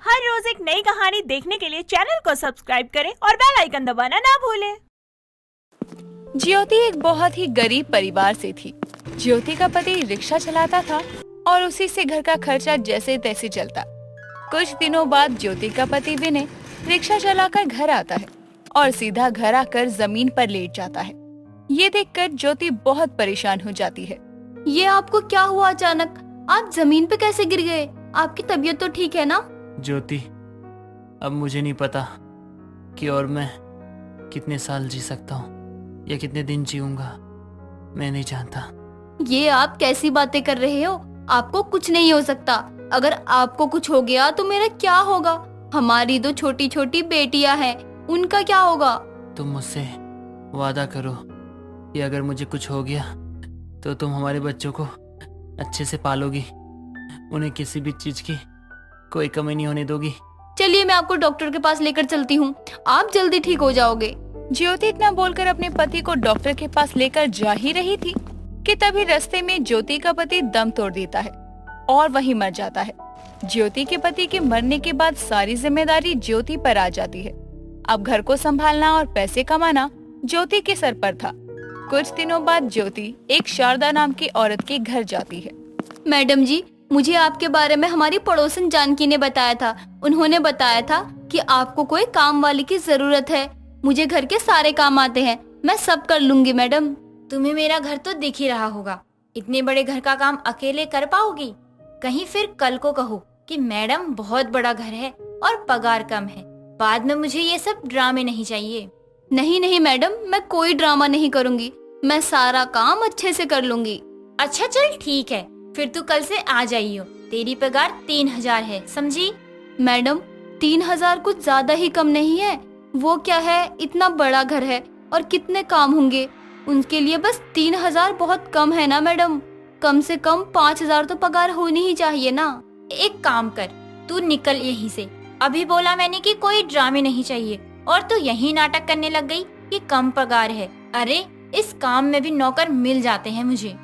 हर रोज एक नई कहानी देखने के लिए चैनल को सब्सक्राइब करें और बेल आइकन दबाना ना भूलें। ज्योति एक बहुत ही गरीब परिवार से थी। ज्योति का पति रिक्शा चलाता था और उसी से घर का खर्चा जैसे तैसे चलता। कुछ दिनों बाद ज्योति का पति विनय रिक्शा चलाकर घर आता है और सीधा घर आकर जमीन पर लेट जाता है। ये देखकर ज्योति बहुत परेशान हो जाती है। ये आपको क्या हुआ अचानक? आप जमीन पे कैसे गिर गए? आपकी तबीयत तो ठीक है ना? ज्योति, अब मुझे नहीं पता कि और मैं कितने साल जी सकता हूँ या कितने दिन जीऊंगा। मैं नहीं जानता। ये आप कैसी बातें कर रहे हो? आपको कुछ नहीं हो सकता। अगर आपको कुछ हो गया तो मेरा क्या होगा? हमारी दो छोटी छोटी बेटियां हैं, उनका क्या होगा? तुम मुझसे वादा करो कि अगर मुझे कुछ हो गया तो तुम हमारे बच्चों को अच्छे से पालोगी, उन्हें किसी भी चीज की कोई कमी नहीं होने दोगी। चलिए मैं आपको डॉक्टर के पास लेकर चलती हूँ, आप जल्दी ठीक हो जाओगे। ज्योति इतना बोलकर अपने पति को डॉक्टर के पास लेकर जा ही रही थी कि तभी रास्ते में ज्योति का पति दम तोड़ देता है और वहीं मर जाता है। ज्योति के पति के मरने के बाद सारी जिम्मेदारी ज्योति पर आ जाती है। अब घर को संभालना और पैसे कमाना ज्योति के सर पर था। कुछ दिनों बाद ज्योति एक शारदा नाम की औरत के घर जाती है। मैडम जी, मुझे आपके बारे में हमारी पड़ोसन जानकी ने बताया था। उन्होंने बताया था कि आपको कोई काम वाली की जरूरत है। मुझे घर के सारे काम आते हैं, मैं सब कर लूंगी मैडम। तुम्हें मेरा घर तो दिख ही रहा होगा, इतने बड़े घर का काम अकेले कर पाओगी? कहीं फिर कल को कहो कि मैडम बहुत बड़ा घर है और पगार कम है, बाद में मुझे ये सब ड्रामे नहीं चाहिए। नहीं नहीं मैडम, मैं कोई ड्रामा नहीं करूंगी, मैं सारा काम अच्छे से कर लूंगी। अच्छा चल ठीक है, फिर तू कल से आ जाइयो। तेरी पगार 3000 है, समझी? मैडम 3000 कुछ ज्यादा ही कम नहीं है? वो क्या है, इतना बड़ा घर है और कितने काम होंगे, उनके लिए बस 3000 बहुत कम है ना मैडम? कम से कम 5000 तो पगार होनी ही चाहिए ना। एक काम कर, तू निकल यहीं से। अभी बोला मैंने कि कोई ड्रामे नहीं चाहिए और तू यही नाटक करने लग गई कि कम पगार है। अरे इस काम में भी नौकर मिल जाते हैं मुझे।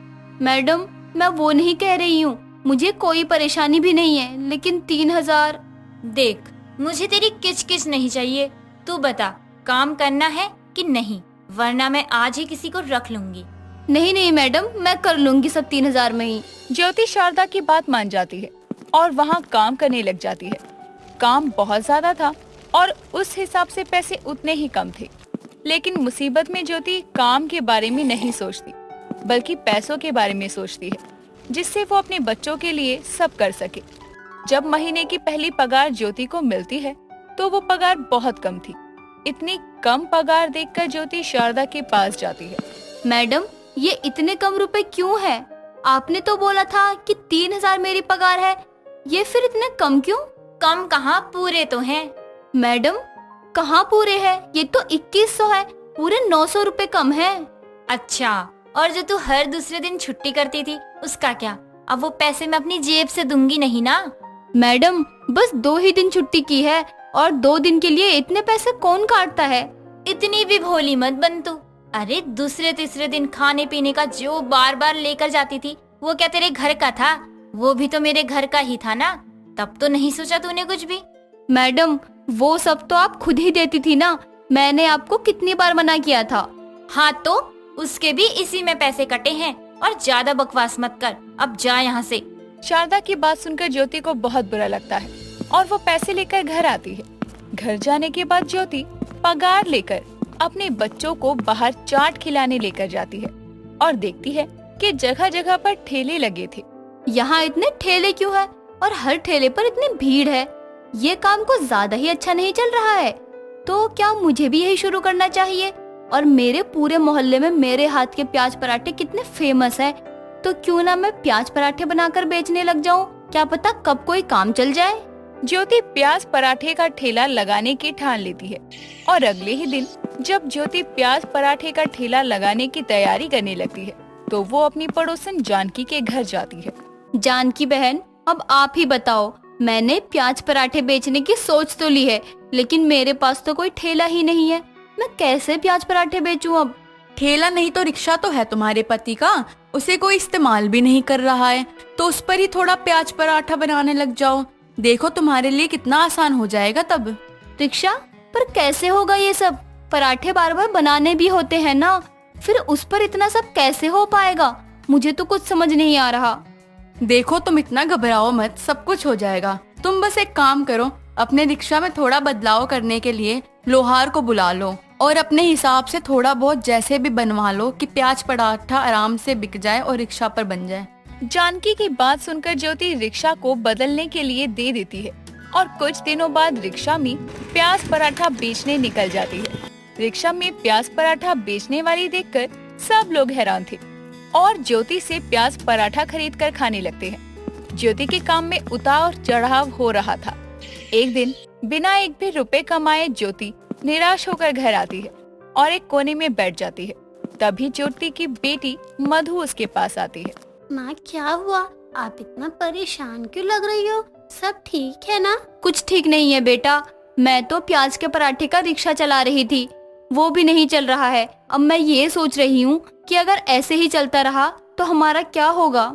मैडम मैं वो नहीं कह रही हूँ, मुझे कोई परेशानी भी नहीं है, लेकिन 3000। देख, मुझे तेरी किचकिच नहीं चाहिए। तू बता, काम करना है कि नहीं, वरना मैं आज ही किसी को रख लूंगी। नहीं नहीं मैडम, मैं कर लूंगी सब 3000 में ही। ज्योति शारदा की बात मान जाती है और वहाँ काम करने लग जाती है। काम बहुत ज्यादा था और उस हिसाब से पैसे उतने ही कम थे, लेकिन मुसीबत में ज्योति काम के बारे में नहीं सोचती बल्कि पैसों के बारे में सोचती है, जिससे वो अपने बच्चों के लिए सब कर सके। जब महीने की पहली पगार ज्योति को मिलती है तो वो पगार बहुत कम थी। इतनी कम पगार देखकर ज्योति शारदा के पास जाती है। मैडम ये इतने कम रुपए क्यों है? आपने तो बोला था कि 3000 मेरी पगार है, ये फिर इतने कम क्यों? कम कहाँ, पूरे तो हैं। मैडम कहाँ पूरे हैं? ये तो 2100 है, पूरे 900 रुपए कम है। अच्छा, और जो तू हर दूसरे दिन छुट्टी करती थी उसका क्या? अब वो पैसे मैं अपनी जेब से दूंगी नहीं ना। मैडम बस 2 ही दिन छुट्टी की है और 2 दिन के लिए इतने पैसे कौन काटता है? इतनी भी भोली मत बन तू। अरे दूसरे तीसरे दिन खाने पीने का जो बार बार लेकर जाती थी, वो क्या तेरे घर का था? वो भी तो मेरे घर का ही था ना। तब तो नहीं सोचा तूने कुछ भी? मैडम वो सब तो आप खुद ही देती थी ना, मैंने आपको कितनी बार मना किया था। हाँ तो उसके भी इसी में पैसे कटे हैं। और ज्यादा बकवास मत कर, अब जा यहाँ से। शारदा की बात सुनकर ज्योति को बहुत बुरा लगता है और वो पैसे लेकर घर आती है। घर जाने के बाद ज्योति पगार लेकर अपने बच्चों को बाहर चाट खिलाने लेकर जाती है और देखती है कि जगह जगह पर ठेले लगे थे। यहाँ इतने ठेले क्यों है और हर ठेले पर इतनी भीड़ है? ये काम को ज्यादा ही अच्छा नहीं चल रहा है, तो क्या मुझे भी यही शुरू करना चाहिए? और मेरे पूरे मोहल्ले में मेरे हाथ के प्याज पराठे कितने फेमस है, तो क्यों ना मैं प्याज पराठे बनाकर बेचने लग जाऊं? क्या पता कब कोई काम चल जाए। ज्योति प्याज पराठे का ठेला लगाने की ठान लेती है और अगले ही दिन जब ज्योति प्याज पराठे का ठेला लगाने की तैयारी करने लगती है तो वो अपनी पड़ोसन जानकी के घर जाती है। जानकी बहन, अब आप ही बताओ, मैंने प्याज पराठे बेचने की सोच तो ली है, लेकिन मेरे पास तो कोई ठेला ही नहीं है, मैं कैसे प्याज पराठे बेचूं अब? ठेला नहीं तो रिक्शा तो है तुम्हारे पति का, उसे कोई इस्तेमाल भी नहीं कर रहा है, तो उस पर ही थोड़ा प्याज पराठा बनाने लग जाओ। देखो तुम्हारे लिए कितना आसान हो जाएगा तब। रिक्शा, पर कैसे होगा ये सब? पराठे बार बार बनाने भी होते हैं ना, फिर उस पर इतना सब कैसे हो पाएगा? मुझे तो कुछ समझ नहीं आ रहा। देखो तुम इतना घबराओ मत, सब कुछ हो जाएगा। तुम बस एक काम करो, अपने रिक्शा में थोड़ा बदलाव करने के लिए लोहार को बुला लो और अपने हिसाब से थोड़ा बहुत जैसे भी बनवा लो कि प्याज पराठा आराम से बिक जाए और रिक्शा पर बन जाए। जानकी की बात सुनकर ज्योति रिक्शा को बदलने के लिए दे देती है और कुछ दिनों बाद रिक्शा में प्याज पराठा बेचने निकल जाती है। रिक्शा में प्याज पराठा बेचने वाली देखकर सब लोग हैरान थे और ज्योति से प्याज पराठा खरीदकर खाने लगते हैं। ज्योति के काम में उतार चढ़ाव हो रहा था। एक दिन बिना एक भी रुपए कमाए ज्योति निराश होकर घर आती है और एक कोने में बैठ जाती है। तभी ज्योति की बेटी मधु उसके पास आती है। माँ, क्या हुआ? आप इतना परेशान क्यों लग रही हो? सब ठीक है ना? कुछ ठीक नहीं है बेटा, मैं तो प्याज के पराठे का रिक्शा चला रही थी, वो भी नहीं चल रहा है। अब मैं ये सोच रही हूँ कि अगर ऐसे ही चलता रहा तो हमारा क्या होगा।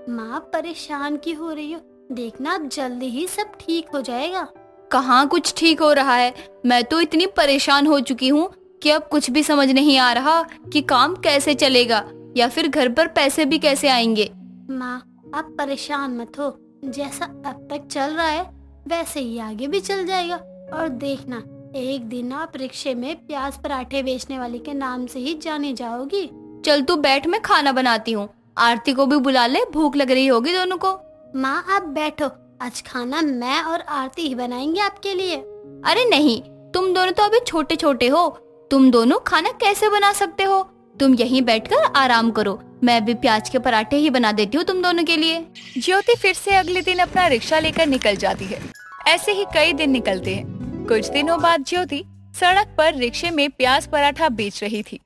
माँ, परेशान क्यों हो रही हो? देखना अब जल्दी ही सब ठीक हो जाएगा। कहाँ कुछ ठीक हो रहा है, मैं तो इतनी परेशान हो चुकी हूँ कि अब कुछ भी समझ नहीं आ रहा कि काम कैसे चलेगा या फिर घर पर पैसे भी कैसे आएंगे। माँ, आप परेशान मत हो, जैसा अब तक चल रहा है वैसे ही आगे भी चल जाएगा। और देखना, एक दिन आप रिक्शे में प्याज पराठे बेचने वाले के नाम से ही जानी जाओगी। चल तू बैठ, मैं खाना बनाती हूँ। आरती को भी बुला ले, भूख लग रही होगी दोनों को। माँ, आप बैठो, आज खाना मैं और आरती ही बनाएंगे आपके लिए। अरे नहीं, तुम दोनों तो अभी छोटे छोटे हो, तुम दोनों खाना कैसे बना सकते हो? तुम यहीं बैठकर आराम करो, मैं भी प्याज के पराठे ही बना देती हूँ तुम दोनों के लिए। ज्योति फिर से अगले दिन अपना रिक्शा लेकर निकल जाती है। ऐसे ही कई दिन निकलते हैं। कुछ दिनों बाद ज्योति सड़क पर रिक्शे में प्याज पराठा बेच रही थी।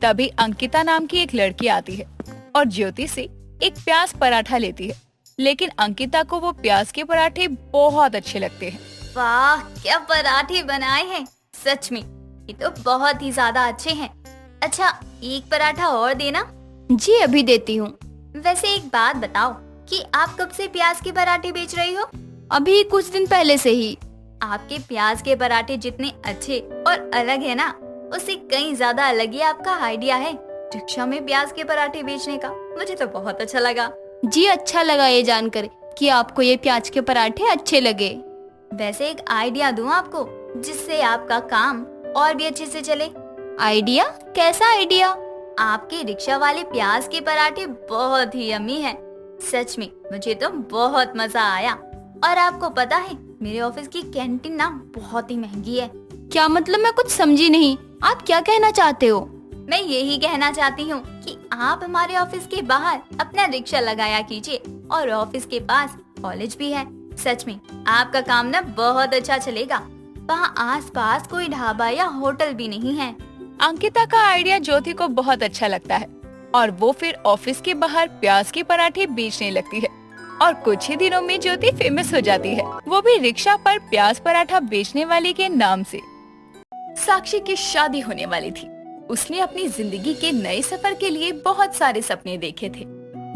तभी अंकिता नाम की एक लड़की आती है और ज्योति से एक प्याज पराठा लेती है, लेकिन अंकिता को वो प्याज के पराठे बहुत अच्छे लगते हैं। वाह, क्या पराठे बनाए हैं, सच में ये तो बहुत ही ज्यादा अच्छे हैं। अच्छा, एक पराठा और देना। जी अभी देती हूँ। वैसे एक बात बताओ कि आप कब से प्याज के पराठे बेच रही हो? अभी कुछ दिन पहले से ही। आपके प्याज के पराठे जितने अच्छे और अलग है ना, उससे कहीं ज्यादा अलग ही आपका आइडिया है रिक्शा में प्याज के पराठे बेचने का। मुझे तो बहुत अच्छा लगा। जी अच्छा लगा ये जानकर कि आपको ये प्याज के पराठे अच्छे लगे। वैसे एक आइडिया दूं आपको जिससे आपका काम और भी अच्छे से चले। आइडिया? कैसा आइडिया? आपके रिक्शा वाले प्याज के पराठे बहुत ही यम्मी हैं। सच में मुझे तो बहुत मजा आया। और आपको पता है, मेरे ऑफिस की कैंटीन ना बहुत ही महंगी है। क्या मतलब? मैं कुछ समझी नहीं, आप क्या कहना चाहते हो? मैं यही कहना चाहती हूँ कि आप हमारे ऑफिस के बाहर अपना रिक्शा लगाया कीजिए और ऑफिस के पास कॉलेज भी है। सच में आपका काम ना बहुत अच्छा चलेगा। वहाँ आसपास कोई ढाबा या होटल भी नहीं है। अंकिता का आइडिया ज्योति को बहुत अच्छा लगता है और वो फिर ऑफिस के बाहर प्याज के पराठे बेचने लगती है और कुछ ही दिनों में ज्योति फेमस हो जाती है, वो भी रिक्शा पर प्याज पराठा बेचने वाली के नाम से। साक्षी की शादी होने वाली थी। उसने अपनी जिंदगी के नए सफर के लिए बहुत सारे सपने देखे थे,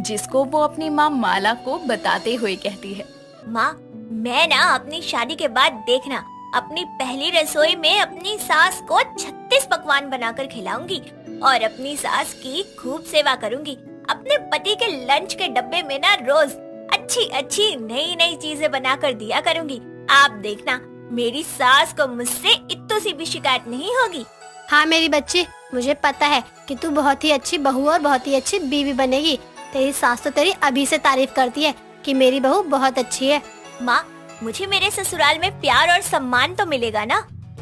जिसको वो अपनी माँ माला को बताते हुए कहती है। माँ, मैं ना अपनी शादी के बाद देखना अपनी पहली रसोई में अपनी सास को 36 पकवान बनाकर खिलाऊंगी और अपनी सास की खूब सेवा करूंगी। अपने पति के लंच के डब्बे में ना रोज अच्छी अच्छी नई नई चीजें बनाकर दिया करूंगी। आप देखना, मेरी सास को मुझसे इत्तो सी भी शिकायत नहीं होगी। हाँ मेरी बच्ची, मुझे पता है कि तू बहुत ही अच्छी बहू और बहुत ही अच्छी बीवी बनेगी। तेरी सास तो तेरी अभी से तारीफ करती है कि मेरी बहू बहुत अच्छी है। माँ, मुझे मेरे ससुराल में प्यार और सम्मान तो मिलेगा ना?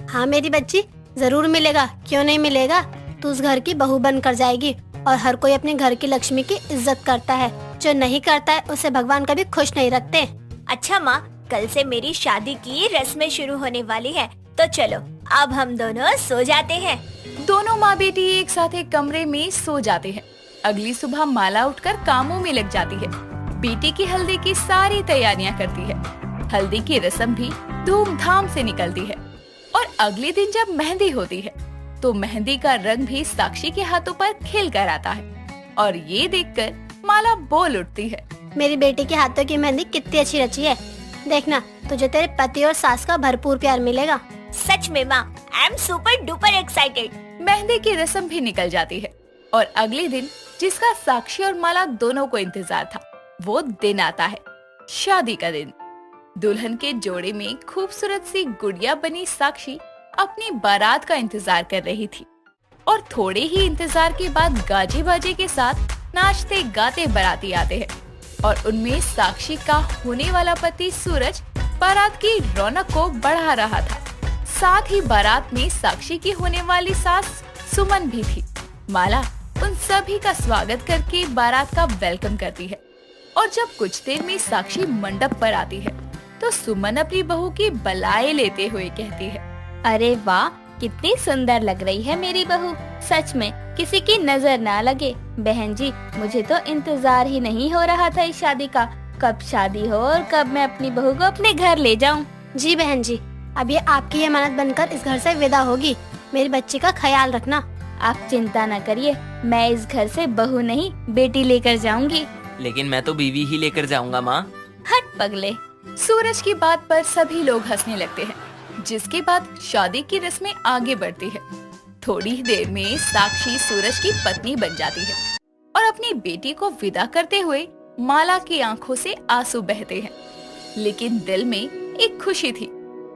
हाँ मेरी बच्ची, जरूर मिलेगा, क्यों नहीं मिलेगा। तू उस घर की बहू बनकर जाएगी और हर कोई अपने घर की लक्ष्मी की इज्जत करता है। जो नहीं करता है उसे भगवान कभी खुश नहीं रखते। अच्छा माँ, कल से मेरी शादी की रस्में शुरू होने वाली है, तो चलो अब हम दोनों सो जाते हैं। दोनों माँ बेटी एक साथ एक कमरे में सो जाते हैं। अगली सुबह माला उठकर कामों में लग जाती है। बेटी की हल्दी की सारी तैयारियां करती है। हल्दी की रस्म भी धूमधाम से निकलती है और अगले दिन जब मेहंदी होती है तो मेहंदी का रंग भी साक्षी के हाथों पर खिल कर आता है और ये देखकर माला बोल उठती है। मेरी बेटी के हाथों की मेहंदी कितनी अच्छी रची है। देखना, तुझे तेरे पति और सास का भरपूर प्यार मिलेगा। सच में माँ, I am super duper excited. Mehndi की रस्म भी निकल जाती है और अगले दिन, जिसका साक्षी और माला दोनों को इंतजार था, वो दिन आता है, शादी का दिन। दुल्हन के जोड़े में खूबसूरत सी गुड़िया बनी साक्षी अपनी बारात का इंतजार कर रही थी और थोड़े ही इंतजार के बाद गाजे बाजे के साथ नाचते गाते बाराती आते हैं और उनमें साक्षी का होने वाला पति सूरज बारात की रौनक को बढ़ा रहा था। साथ ही बारात में साक्षी की होने वाली सास सुमन भी थी। माला उन सभी का स्वागत करके बारात का वेलकम करती है और जब कुछ देर में साक्षी मंडप पर आती है तो सुमन अपनी बहू की बलाएं लेते हुए कहती है, अरे वाह, कितनी सुंदर लग रही है मेरी बहू। सच में किसी की नजर ना लगे। बहन जी, मुझे तो इंतजार ही नहीं हो रहा था इस शादी का। कब शादी हो और कब मैं अपनी बहू को अपने घर ले जाऊं। जी बहन जी, अब ये आपकी अमानत बनकर इस घर से विदा होगी। मेरी बच्ची का ख्याल रखना। आप चिंता न करिए, मैं इस घर से बहू नहीं बेटी लेकर जाऊंगी। लेकिन मैं तो बीवी ही लेकर जाऊंगा माँ। हट पगले। सूरज की बात पर सभी लोग हंसने लगते हैं, जिसके बाद शादी की रस्में आगे बढ़ती है। थोड़ी ही देर में साक्षी सूरज की पत्नी बन जाती है और अपनी बेटी को विदा करते हुए माला की आंखों से आंसू बहते हैं। लेकिन दिल में एक खुशी थी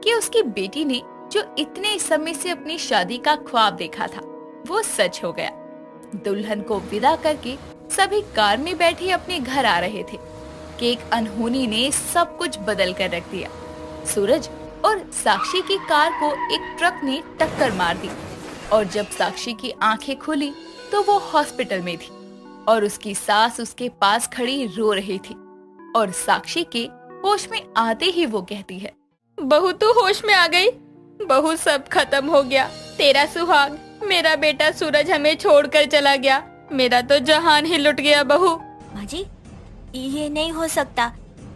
कि उसकी बेटी ने जो इतने समय से अपनी शादी का ख्वाब देखा था, वो सच हो गया। दुल्हन को विदा करके सभी कार में बैठे अपने घर आ रहे थे कि एक अनहोनी ने सब कुछ बदल कर रख दिया। सूरज और साक्षी की कार को एक ट्रक ने टक्कर मार दी और जब साक्षी की आंखें खुली तो वो हॉस्पिटल में थी और उसकी सास उसके पास खड़ी रो रही थी और साक्षी के होश में आते ही वो कहती है, बहू तू होश में आ गई। बहू सब खत्म हो गया। तेरा सुहाग, मेरा बेटा सूरज हमें छोड़कर चला गया। मेरा तो जहान ही लुट गया बहू। माँ जी, ये नहीं हो सकता।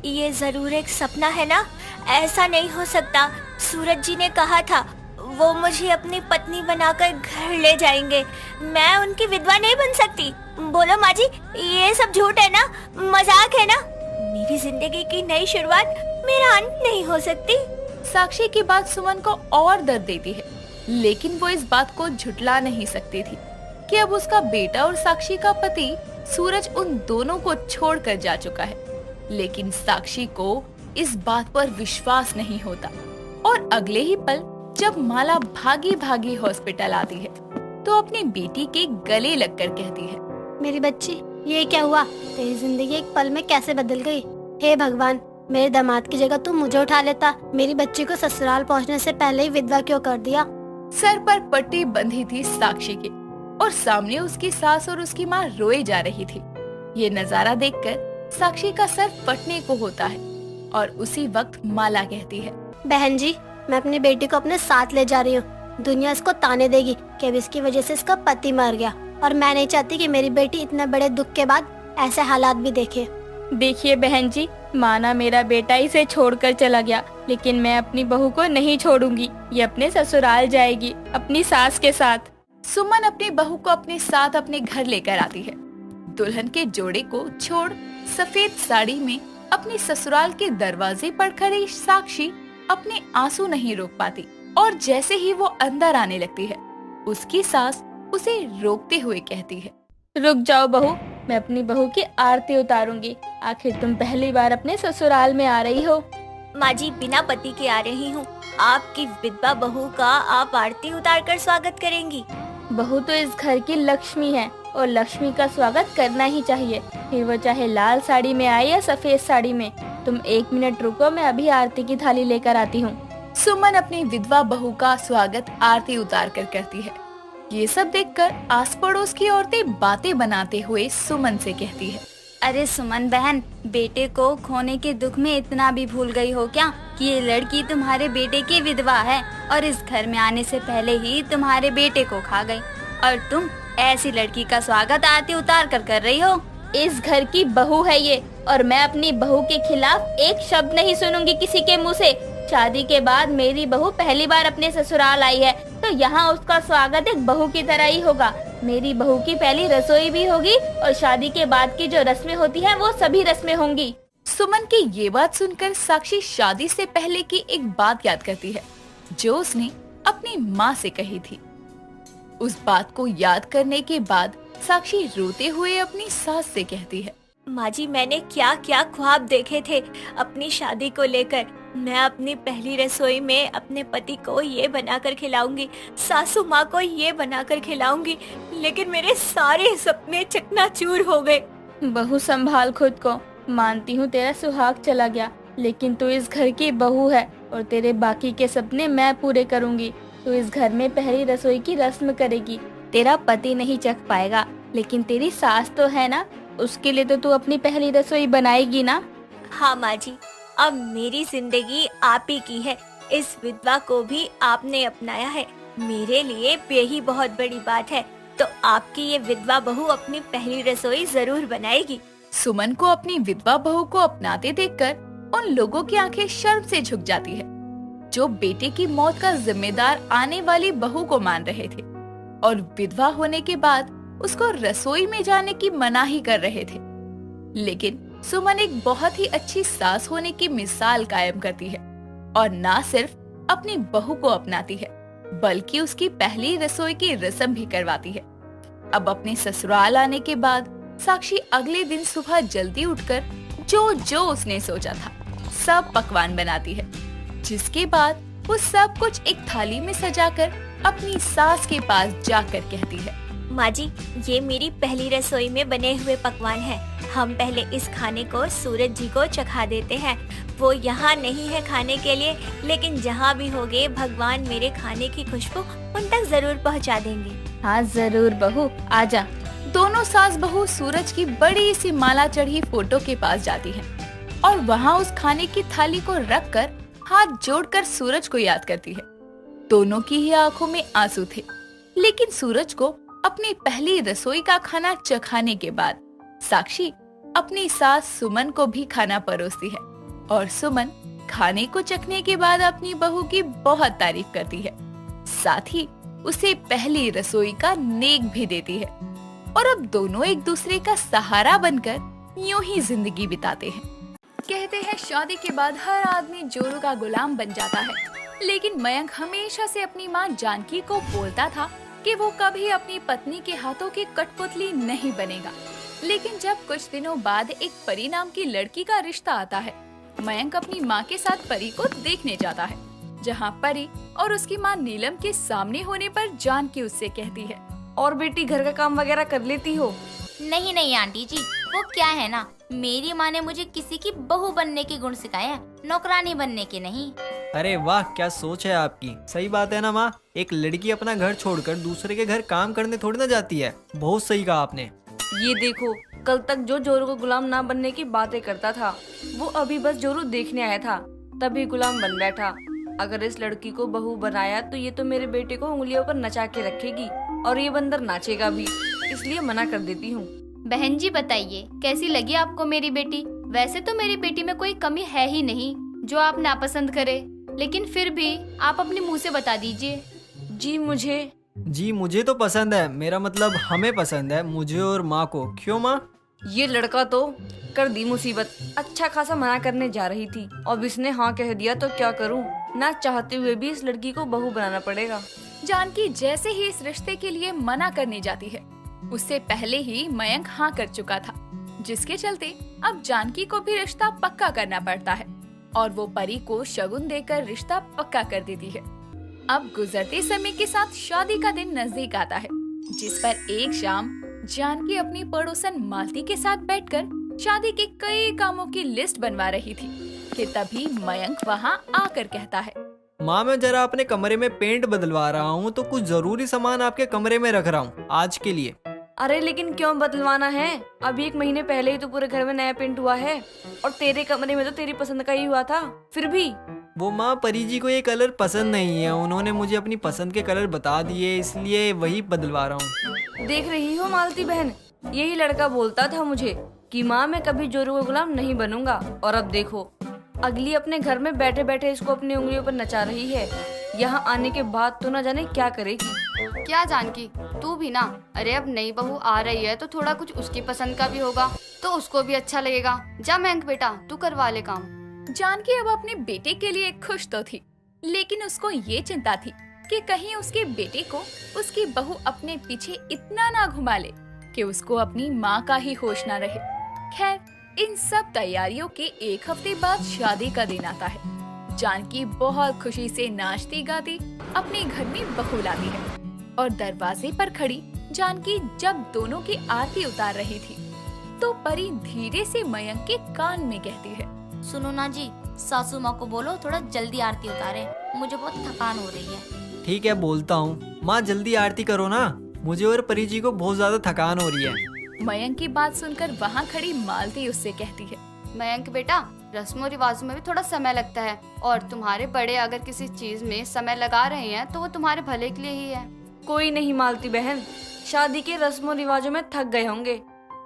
ये जरूर एक सपना है ना। ऐसा नहीं हो सकता। सूरज जी ने कहा था वो मुझे अपनी पत्नी बनाकर घर ले जाएंगे। मैं उनकी विधवा नहीं बन सकती। बोलो माँ जी, ये सब झूठ है ना, मजाक है ना। मेरी जिंदगी की नई शुरुआत मेरा अंत नहीं हो सकती। साक्षी की बात सुमन को और दर्द देती है, लेकिन वो इस बात को झुठला नहीं सकती थी कि अब उसका बेटा और साक्षी का पति सूरज उन दोनों को छोड़कर जा चुका है। लेकिन साक्षी को इस बात पर विश्वास नहीं होता और अगले ही पल जब माला भागी भागी हॉस्पिटल आती है तो अपनी बेटी के गले लगकर कहती है, मेरी बच्ची, ये क्या हुआ? तेरी जिंदगी एक पल में कैसे बदल गई? हे भगवान, मेरे दामाद की जगह तू मुझे उठा लेता। मेरी बच्ची को ससुराल पहुंचने से पहले ही विधवा क्यों कर दिया? सर पर पट्टी बंधी थी साक्षी के और सामने उसकी सास और उसकी माँ रोए जा रही थी। ये नजारा देखकर साक्षी का सर फटने को होता है और उसी वक्त माला कहती है, बहन जी, मैं अपनी बेटी को अपने साथ ले जा रही हूँ। दुनिया इसको ताने देगी कि अब इसकी वजह से इसका पति मर गया और मैं नहीं चाहती कि मेरी बेटी इतने बड़े दुख के बाद ऐसे हालात भी देखे। देखिए बहन जी, माना मेरा बेटा इसे छोड़कर चला गया, लेकिन मैं अपनी बहू को नहीं छोड़ूंगी। ये अपने ससुराल जाएगी अपनी सास के साथ। सुमन अपनी बहू को अपने साथ अपने घर लेकर आती है। दुल्हन के जोड़े को छोड़ सफेद साड़ी में अपने ससुराल के दरवाजे पर खड़ी साक्षी अपने आंसू नहीं रोक पाती और जैसे ही वो अंदर आने लगती है, उसकी सास उसे रोकते हुए कहती है, रुक जाओ बहू, मैं अपनी बहू की आरती उतारूंगी। आखिर तुम पहली बार अपने ससुराल में आ रही हो। माँ जी, बिना पति के आ रही हूँ। आपकी विधवा बहू का आप आरती उतार कर स्वागत करेंगी। बहू तो इस घर की लक्ष्मी है और लक्ष्मी का स्वागत करना ही चाहिए, फिर वो चाहे लाल साड़ी में आए या सफेद साड़ी में। तुम 1 मिनट रुको, मैं अभी आरती की थाली लेकर आती हूँ। सुमन अपनी विधवा बहू का स्वागत आरती उतार कर करती है। ये सब देखकर आस पड़ोस की औरतें बातें बनाते हुए सुमन से कहती है, अरे सुमन बहन, बेटे को खोने के दुख में इतना भी भूल गई हो क्या कि ये लड़की तुम्हारे बेटे की विधवा है और इस घर में आने से पहले ही तुम्हारे बेटे को खा गई, और तुम ऐसी लड़की का स्वागत आरती उतार कर रही हो। इस घर की बहू है ये और मैं अपनी बहू के खिलाफ एक शब्द नहीं सुनूंगी किसी के मुँह से। शादी के बाद मेरी बहू पहली बार अपने ससुराल आई है तो यहाँ उसका स्वागत एक बहू की तरह ही होगा। मेरी बहू की पहली रसोई भी होगी और शादी के बाद की जो रस्में होती हैं वो सभी रस्में होंगी। सुमन की ये बात सुनकर साक्षी शादी से पहले की एक बात याद करती है जो उसने अपनी माँ से कही थी। उस बात को याद करने के बाद साक्षी रोते हुए अपनी सास से कहती है, माँ जी, मैंने क्या क्या ख्वाब देखे थे अपनी शादी को लेकर। मैं अपनी पहली रसोई में अपने पति को ये बनाकर खिलाऊंगी, सासू माँ को ये बनाकर खिलाऊंगी, लेकिन मेरे सारे सपने चकनाचूर हो गए। बहू संभाल खुद को। मानती हूँ तेरा सुहाग चला गया, लेकिन तू इस घर की बहू है और तेरे बाकी के सपने मैं पूरे करूँगी। तू इस घर में पहली रसोई की रस्म करेगी। तेरा पति नहीं चख पाएगा, लेकिन तेरी सास तो है ना, उसके लिए तो तू अपनी पहली रसोई बनाएगी ना। हाँ माँ जी, अब मेरी जिंदगी आप ही की है। इस विधवा को भी आपने अपनाया है, मेरे लिए यही बहुत बड़ी बात है। तो आपकी ये विधवा बहू अपनी पहली रसोई जरूर बनाएगी। सुमन को अपनी विधवा बहू को अपनाते देखकर उन लोगों की आंखें शर्म से झुक जाती है जो बेटे की मौत का जिम्मेदार आने वाली बहू को मान रहे थे और विधवा होने के बाद उसको रसोई में जाने की मनाही कर रहे थे। लेकिन सुमन एक बहुत ही अच्छी सास होने की मिसाल कायम करती है और ना सिर्फ अपनी बहू को अपनाती है बल्कि उसकी पहली रसोई की रस्म भी करवाती है। अब अपने ससुराल आने के बाद साक्षी अगले दिन सुबह जल्दी उठकर जो उसने सोचा था सब पकवान बनाती है, जिसके बाद वो सब कुछ एक थाली में सजाकर अपनी सास के पास जाकर कहती है, माँ जी, ये मेरी पहली रसोई में बने हुए पकवान हैं। हम पहले इस खाने को सूरज जी को चखा देते हैं। वो यहाँ नहीं है खाने के लिए, लेकिन जहाँ भी होंगे भगवान मेरे खाने की खुशबू उन तक जरूर पहुँचा देंगे। हाँ जरूर बहू, आजा। दोनों सास बहू सूरज की बड़ी सी माला चढ़ी फोटो के पास जाती हैं और वहाँ उस खाने की थाली को रखकर हाथ जोड़कर सूरज को याद करती है। दोनों की ही आंखों में आंसू थे, लेकिन सूरज को अपनी पहली रसोई का खाना चखाने के बाद साक्षी अपनी सास सुमन को भी खाना परोसती है और सुमन खाने को चखने के बाद अपनी बहू की बहुत तारीफ करती है, साथ ही उसे पहली रसोई का नेक भी देती है और अब दोनों एक दूसरे का सहारा बनकर यूं ही जिंदगी बिताते हैं। कहते हैं शादी के बाद हर आदमी जोरू का गुलाम बन जाता है, लेकिन मयंक हमेशा से अपनी माँ जानकी को बोलता था कि वो कभी अपनी पत्नी के हाथों की कठपुतली नहीं बनेगा। लेकिन जब कुछ दिनों बाद एक परी नाम की लड़की का रिश्ता आता है, मयंक अपनी माँ के साथ परी को देखने जाता है, जहाँ परी और उसकी माँ नीलम के सामने होने पर जानकी उससे कहती है, और बेटी घर का काम वगैरह कर लेती हो? नहीं नहीं आंटी जी, वो क्या है ना, मेरी माँ ने मुझे किसी की बहू बनने के गुण सिखाए हैं, नौकरानी बनने के नहीं। अरे वाह, क्या सोच है आपकी। सही बात है ना माँ, एक लड़की अपना घर छोड़कर दूसरे के घर काम करने थोड़ी ना जाती है। बहुत सही कहा आपने। ये देखो, कल तक जो जोरू को गुलाम ना बनने की बातें करता था, वो अभी बस जोरू देखने आया था, तभी गुलाम बन बैठा। अगर इस लड़की को बहू बनाया तो ये तो मेरे बेटे को उंगलियों पर नचा के रखेगी और ये बंदर नाचेगा भी, इसलिए मना कर देती हूँ। बहन जी बताइए, कैसी लगी आपको मेरी बेटी? वैसे तो मेरी बेटी में कोई कमी है ही नहीं जो आप नापसंद करे, लेकिन फिर भी आप अपने मुंह से बता दीजिए। जी मुझे तो पसंद है, मेरा मतलब हमें पसंद है, मुझे और माँ को। क्यों माँ? ये लड़का तो कर दी मुसीबत। अच्छा खासा मना करने जा रही थी, अब इसने हाँ कह दिया तो क्या करूँ? ना चाहते हुए भी इस लड़की को बहू बनाना पड़ेगा। जानकी जैसे ही इस रिश्ते के लिए मना करने जाती है, उससे पहले ही मयंक हाँ कर चुका था, जिसके चलते अब जानकी को भी रिश्ता पक्का करना पड़ता है और वो परी को शगुन देकर रिश्ता पक्का कर देती है। अब गुजरते समय के साथ शादी का दिन नजदीक आता है, जिस पर एक शाम जानकी अपनी पड़ोसन मालती के साथ बैठकर शादी के कई कामों की लिस्ट बनवा रही थी कि तभी मयंक वहाँ आकर कहता है, माँ मैं जरा अपने कमरे में पेंट बदलवा रहा हूँ, तो कुछ जरूरी सामान आपके कमरे में रख रहा हूँ आज के लिए। अरे लेकिन क्यों बदलवाना है? अभी 1 महीने पहले ही तो पूरे घर में नया पेंट हुआ है और तेरे कमरे में तो तेरी पसंद का ही हुआ था। फिर भी वो माँ, परी जी को ये कलर पसंद नहीं है, उन्होंने मुझे अपनी पसंद के कलर बता दिए, इसलिए वही बदलवा रहा हूँ। देख रही हो मालती बहन, यही लड़का बोलता था मुझे कि माँ मैं कभी जोरू का गुलाम नहीं बनूंगा, और अब देखो अगली अपने घर में बैठे बैठे इसको अपनी उंगलियों पर नचा रही है। यहाँ आने के बाद तो न जाने क्या करेगी। क्या जानकी, तू भी ना। अरे अब नई बहू आ रही है तो थोड़ा कुछ उसकी पसंद का भी होगा तो उसको भी अच्छा लगेगा। जा मयंक बेटा, तू करवा ले काम। जानकी अब अपने बेटे के लिए खुश तो थी, लेकिन उसको ये चिंता थी कि कहीं उसके बेटे को उसकी बहू अपने पीछे इतना ना घुमा ले कि उसको अपनी माँ का ही होश ना रहे। खैर, इन सब तैयारियों के एक हफ्ते बाद शादी का दिन आता है। जानकी बहुत खुशी से नाचती गाती अपने घर में बहू लाती है और दरवाजे पर खड़ी जानकी जब दोनों की आरती उतार रही थी तो परी धीरे से मयंक के कान में कहती है, सुनो ना जी, सासू माँ को बोलो थोड़ा जल्दी आरती उतारे, मुझे बहुत थकान हो रही है। ठीक है, बोलता हूँ। माँ जल्दी आरती करो ना, मुझे और परी जी को बहुत ज्यादा थकान हो रही है। मयंक की बात सुनकर वहाँ खड़ी मालती उससे कहती है, मयंक बेटा, रस्मों रिवाजों में भी थोड़ा समय लगता है और तुम्हारे बड़े अगर किसी चीज में समय लगा रहे हैं तो वो तुम्हारे भले के लिए ही है। कोई नहीं मालती बहन, शादी के रस्मों रिवाजों में थक गए होंगे।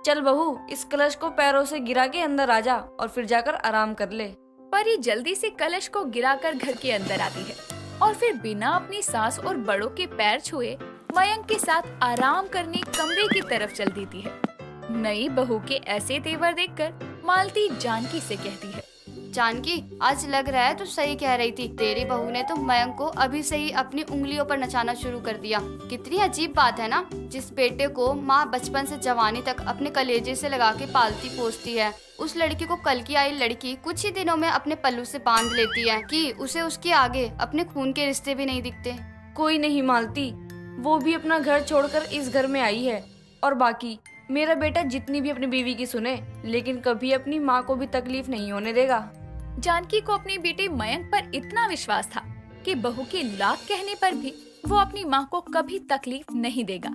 चल बहू, इस कलश को पैरों से गिरा के अंदर आ जा और फिर जाकर आराम कर ले। परी जल्दी से कलश को गिराकर घर के अंदर आती है और फिर बिना अपनी सास और बड़ों के पैर छुए मयंक के साथ आराम करने कमरे की तरफ चल देती है। नई बहू के ऐसे तेवर देखकर मालती जानकी से कहती है, जानकी, आज लग रहा है तू सही कह रही थी। तेरी बहू ने तो मयंक को अभी से ही अपनी उंगलियों पर नचाना शुरू कर दिया। कितनी अजीब बात है ना, जिस बेटे को माँ बचपन से जवानी तक अपने कलेजे से लगा के पालती पोसती है, उस लड़की को कल की आई लड़की कुछ ही दिनों में अपने पल्लू से बांध लेती है कि उसे उसके आगे अपने खून के रिश्ते भी नहीं दिखते। कोई नहीं मालती, वो भी अपना घर छोड़कर इस घर में आई है। और बाकी मेरा बेटा जितनी भी अपनी बीवी की सुने, लेकिन कभी अपनी माँ को भी तकलीफ नहीं होने देगा। जानकी को अपने बेटे मयंक पर इतना विश्वास था कि बहू के लाख कहने पर भी वो अपनी माँ को कभी तकलीफ नहीं देगा।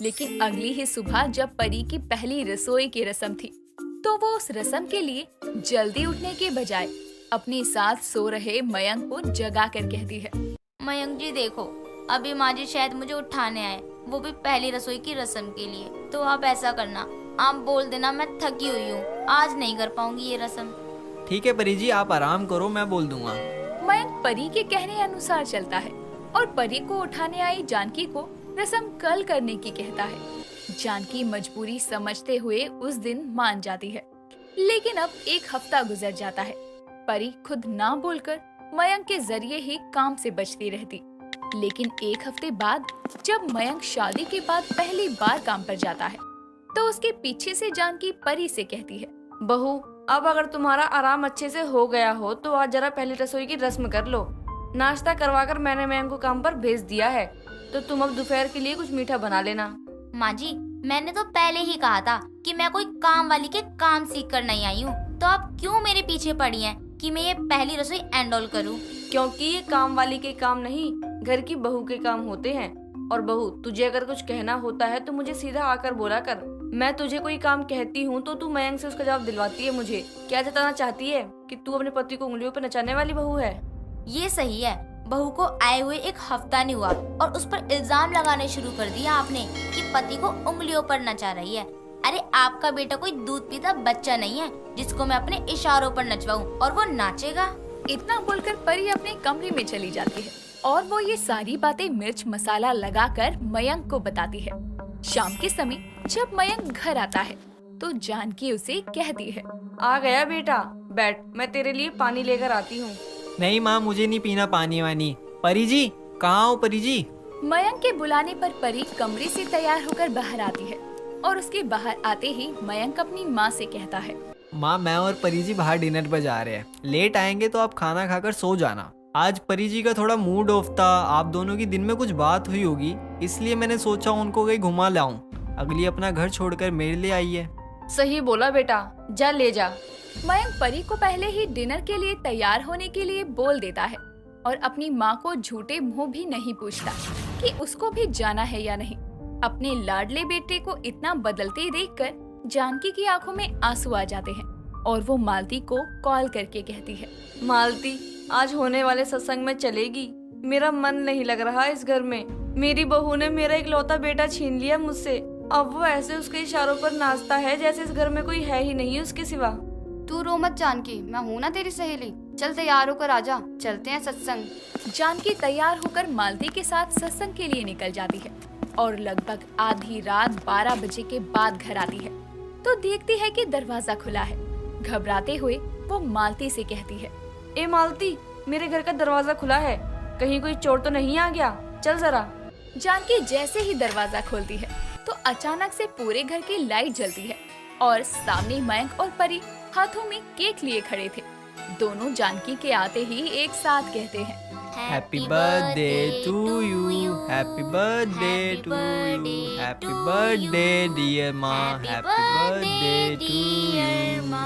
लेकिन अगली ही सुबह जब परी की पहली रसोई की रस्म थी तो वो उस रस्म के लिए जल्दी उठने के बजाय अपने साथ सो रहे मयंक को जगा कर कहती है, मयंक जी देखो, अभी माँ जी शायद मुझे उठाने आए, वो भी पहली रसोई की रस्म के लिए। तो आप ऐसा करना, आप बोल देना मैं थकी हुई हूँ, आज नहीं कर पाऊंगी ये रस्म। ठीक है परी जी, आप आराम करो, मैं बोल दूंगा। मयंक परी के कहने अनुसार चलता है और परी को उठाने आई जानकी को रस्म कल करने की कहता है। जानकी मजबूरी समझते हुए उस दिन मान जाती है, लेकिन अब एक हफ्ता गुजर जाता है। परी खुद ना बोलकर मयंक के जरिए ही काम से बचती रहती। लेकिन एक हफ्ते बाद जब मयंक शादी के बाद पहली बार काम पर जाता है तो उसके पीछे से जानकी परी से कहती है, बहू, अब अगर तुम्हारा आराम अच्छे से हो गया हो तो आज जरा पहली रसोई की रस्म कर लो। नाश्ता करवाकर मैंने मयंक को काम पर भेज दिया है, तो तुम अब दोपहर के लिए कुछ मीठा बना लेना। माँ जी, मैंने तो पहले ही कहा था कि मैं कोई काम वाली के काम सीख कर नहीं आई हूँ, तो आप क्यों मेरे पीछे पड़ी हैं कि मैं ये पहली रसोई एंडोल करूँ? क्योंकि ये काम वाली के काम नहीं, घर की बहू के काम होते हैं। और बहू, तुझे अगर कुछ कहना होता है तो मुझे सीधा आकर बोला कर। मैं तुझे कोई काम कहती हूँ तो तू मयंक से उसका जवाब दिलवाती है। मुझे क्या जताना चाहती है कि तू अपने पति को उंगलियों पर नचाने वाली बहू है? ये सही है, बहू को आए हुए एक हफ्ता नहीं हुआ और उस पर इल्जाम लगाने शुरू कर दिया आपने कि पति को उंगलियों पर नचा रही है। अरे आपका बेटा कोई दूध पीता बच्चा नहीं है जिसको मैं अपने इशारों पर नचवाऊं और वो नाचेगा। इतना बोलकर परी अपने कमरे में चली जाती है और वो ये सारी बातें मिर्च मसाला लगाकर मयंक को बताती है। शाम के समय जब मयंक घर आता है तो जानकी उसे कहती है, आ गया बेटा, बैठ, मैं तेरे लिए पानी लेकर आती हूँ। नहीं माँ, मुझे नहीं पीना पानी वानी। परी जी, कहाँ हो परी जी? मयंक के बुलाने पर परी कमरे से तैयार होकर बाहर आती है और उसके बाहर आते ही मयंक अपनी माँ से कहता है, माँ, मैं और परी जी बाहर डिनर पर जा रहे हैं, लेट आएंगे तो आप खाना खाकर सो जाना। आज परी जी का थोड़ा मूड ऑफ था, आप दोनों की दिन में कुछ बात हुई होगी, इसलिए मैंने सोचा उनको कहीं घुमा लाऊं। अगली अपना घर छोड़कर मेरे लिए आई है। सही बोला बेटा, जा ले जा। मयंक परी को पहले ही डिनर के लिए तैयार होने के लिए बोल देता है और अपनी माँ को झूठे मुंह भी नहीं पूछता कि उसको भी जाना है या नहीं। अपने लाडले बेटे को इतना बदलते देखकर जानकी की आंखों में आंसू आ जाते हैं और वो मालती को कॉल करके कहती है, मालती, आज होने वाले सत्संग में चलेगी? मेरा मन नहीं लग रहा इस घर में। मेरी बहू ने मेरा इकलौता बेटा छीन लिया मुझसे। अब वो ऐसे उसके इशारों पर नाचता है जैसे इस घर में कोई है ही नहीं उसके सिवा। तू रो मत जानकी, मैं हूँ ना तेरी सहेली। चल तैयार होकर आजा, चलते हैं सत्संग। जानकी तैयार होकर मालती के साथ सत्संग के लिए निकल जाती है और लगभग आधी रात 12 बजे के बाद घर आती है तो देखती है कि दरवाजा खुला है। घबराते हुए वो मालती से कहती है, ए मालती, मेरे घर का दरवाजा खुला है, कहीं कोई चोर तो नहीं आ गया, चल जरा। जानकी जैसे ही दरवाजा खोलती है तो अचानक से पूरे घर की लाइट जलती है और सामने मयंक और परी हाथों में केक लिए खड़े थे। दोनों जानकी के आते ही एक साथ कहते हैं, happy birthday to you, happy birthday to you, happy birthday dear माँ, happy birthday to you,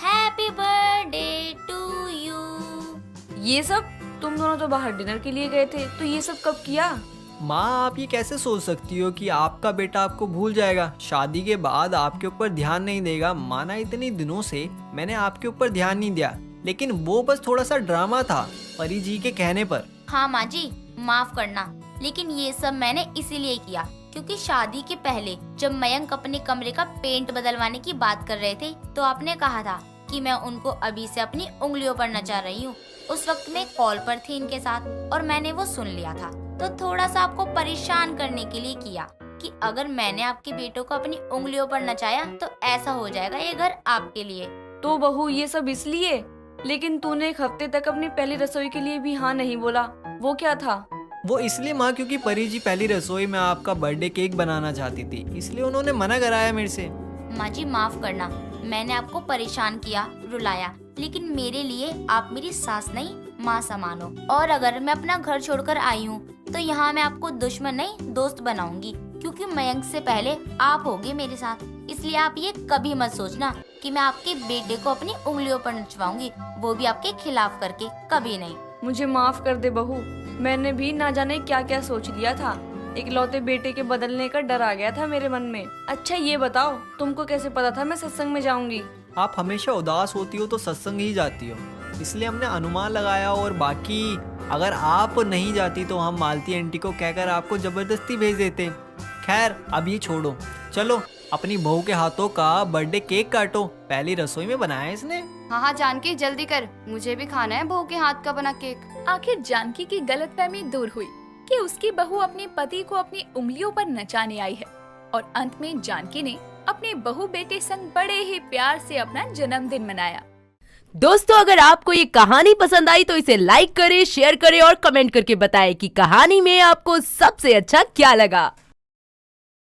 happy birthday to you. ये सब तुम दोनों तो बाहर डिनर के लिए गए थे, तो ये सब कब किया? माँ आप ये कैसे सोच सकती हो कि आपका बेटा आपको भूल जाएगा, शादी के बाद आपके ऊपर ध्यान नहीं देगा। माना इतने दिनों से मैंने आपके ऊपर ध्यान नहीं दिया, लेकिन वो बस थोड़ा सा ड्रामा था परी जी के कहने पर। हाँ माँ जी, माफ करना, लेकिन ये सब मैंने इसीलिए किया क्योंकि शादी के पहले जब मयंक अपने कमरे का पेंट बदलवाने की बात कर रहे थे तो आपने कहा था कि मैं उनको अभी से अपनी उंगलियों पर नचा रही हूँ। उस वक्त मैं कॉल पर थी इनके साथ और मैंने वो सुन लिया था, तो थोड़ा सा आपको परेशान करने के लिए किया कि अगर मैंने आपके बेटों को अपनी उंगलियों पर नचाया तो ऐसा हो जाएगा ये घर आपके लिए। तो बहू ये सब इसलिए, लेकिन तूने एक हफ्ते तक अपनी पहली रसोई के लिए भी हाँ नहीं बोला, वो क्या था? वो इसलिए माँ क्योंकि परी जी पहली रसोई में आपका बर्थडे केक बनाना चाहती थी, इसलिए उन्होंने मना कराया मेरे से। माँ जी माफ करना, मैंने आपको परेशान किया, रुलाया, लेकिन मेरे लिए आप मेरी सास नहीं माँ समान हो। और अगर मैं अपना घर छोड़कर आई हूँ तो यहाँ मैं आपको दुश्मन नहीं दोस्त बनाऊंगी, क्योंकि मयंक से पहले आप होगे मेरे साथ। इसलिए आप ये कभी मत सोचना कि मैं आपके बेटे को अपनी उंगलियों पर नचवाऊंगी, वो भी आपके खिलाफ करके, कभी नहीं। मुझे माफ कर दे बहू, मैंने भी ना जाने क्या क्या सोच लिया था। इकलौते बेटे के बदलने का डर आ गया था मेरे मन में। अच्छा ये बताओ, तुमको कैसे पता था मैं सत्संग में जाऊंगी? आप हमेशा उदास होती हो तो सत्संग ही जाती हो, इसलिए हमने अनुमान लगाया। और बाकी अगर आप नहीं जाती तो हम मालती आंटी को कहकर आपको जबरदस्ती भेज देते। खैर अब ये छोड़ो, चलो अपनी बहू के हाथों का बर्थडे केक काटो, पहली रसोई में बनाया है इसने। हाँ जानकी जल्दी कर, मुझे भी खाना है बहू के हाथ का बना केक। आखिर जानकी की गलतफहमी दूर हुई कि उसकी बहू अपने पति को अपनी उंगलियों पर नचाने आई है और अंत में जानकी ने अपने बहू बेटे संग बड़े ही प्यार से अपना जन्मदिन मनाया। दोस्तों अगर आपको ये कहानी पसंद आई तो इसे लाइक करें, शेयर करें और कमेंट करके बताएं कि कहानी में आपको सबसे अच्छा क्या लगा।